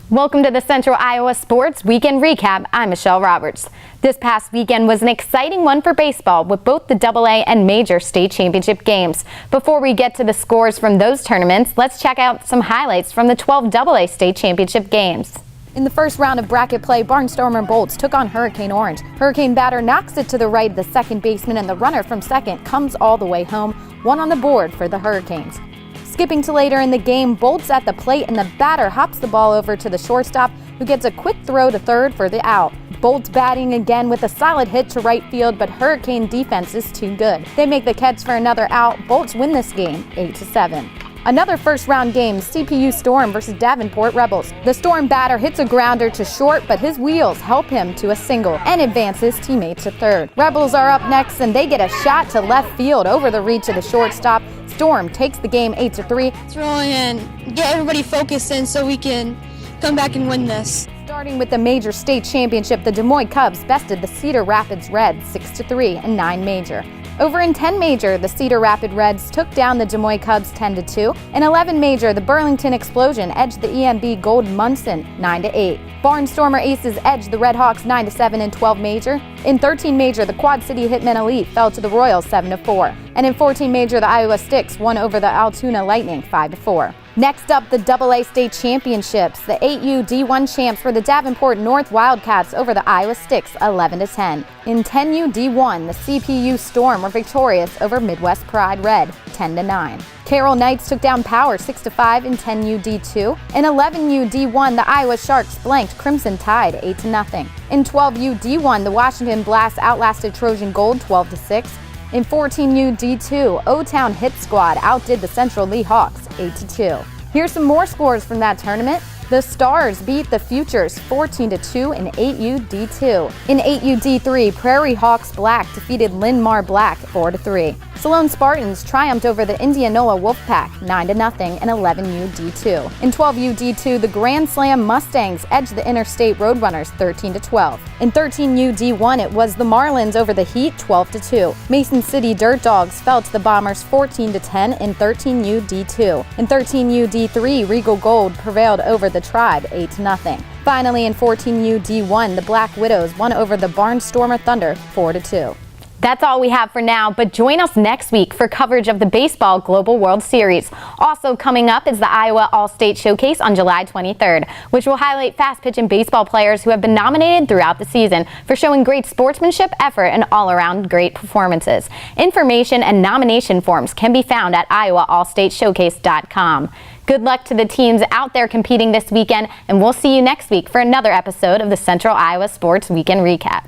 Welcome to the Central Iowa Sports Weekend Recap. I'm Michelle Roberts. This past weekend was an exciting one for baseball with both the AA and Major State Championship games. Before we get to the scores from those tournaments, let's check out some highlights from the 12 AA State Championship games. In the first round of bracket play, Barnstormer Bolts took on Hurricane Orange. Hurricane batter knocks it to the right of the second baseman, and the runner from second comes all the way home, one on the board for the Hurricanes. Skipping to later in the game, Bolts at the plate, and the batter hops the ball over to the shortstop, who gets a quick throw to third for the out. Bolts batting again with a solid hit to right field, but Hurricane defense is too good. They make the catch for another out. Bolts win this game 8-7. Another first-round game, CPU Storm versus Davenport Rebels. The Storm batter hits a grounder to short, but his wheels help him to a single and advance his teammate to third. Rebels are up next, and they get a shot to left field over the reach of the shortstop. Storm takes the game 8-3. Let's roll in and get everybody focused in so we can come back and win this. Starting with the Major State Championship, the Des Moines Cubs bested the Cedar Rapids Reds 6-3 in 9 Major. Over in 10 Major, the Cedar Rapids Reds took down the Des Moines Cubs 10-2. In 11 Major, the Burlington Explosion edged the EMB Gold Munson 9-8. Barnstormer Aces edged the Red Hawks 9-7 in 12 Major. In 13 Major, the Quad City Hitmen Elite fell to the Royals 7-4. And in 14 Major, the Iowa Sticks won over the Altoona Lightning 5-4. Next up, the AA State Championships. The 8U D1 champs were the Davenport North Wildcats over the Iowa Sticks 11-10. In 10U D1, the CPU Storm were victorious over Midwest Pride Red 10-9. Carroll Knights took down Power 6-5 in 10U D2. In 11U D1, the Iowa Sharks blanked Crimson Tide 8-0. In 12U D1, the Washington Blast outlasted Trojan Gold 12-6. In 14U D2, O-Town Hit Squad outdid the Central Lee Hawks 8-2. Here's some more scores from that tournament. The Stars beat the Futures 14-2 in 8U D2. In 8U D3, Prairie Hawks Black defeated Linn-Mar Black 4-3. Salone Spartans triumphed over the Indianola Wolfpack 9-0 in 11U D2. In 12U D2, the Grand Slam Mustangs edged the Interstate Roadrunners 13-12. In 13U D1, it was the Marlins over the Heat 12-2. Mason City Dirt Dogs fell to the Bombers 14-10 in 13U D2. In 13U D3, Regal Gold prevailed over the Tribe 8-0. Finally, in 14U D1, the Black Widows won over the Barnstormer Thunder 4-2. That's all we have for now, but join us next week for coverage of the Baseball Global World Series. Also coming up is the Iowa All-State Showcase on July 23rd, which will highlight fast-pitch and baseball players who have been nominated throughout the season for showing great sportsmanship, effort, and all-around great performances. Information and nomination forms can be found at iowaallstateshowcase.com. Good luck to the teams out there competing this weekend, and we'll see you next week for another episode of the Central Iowa Sports Weekend Recap.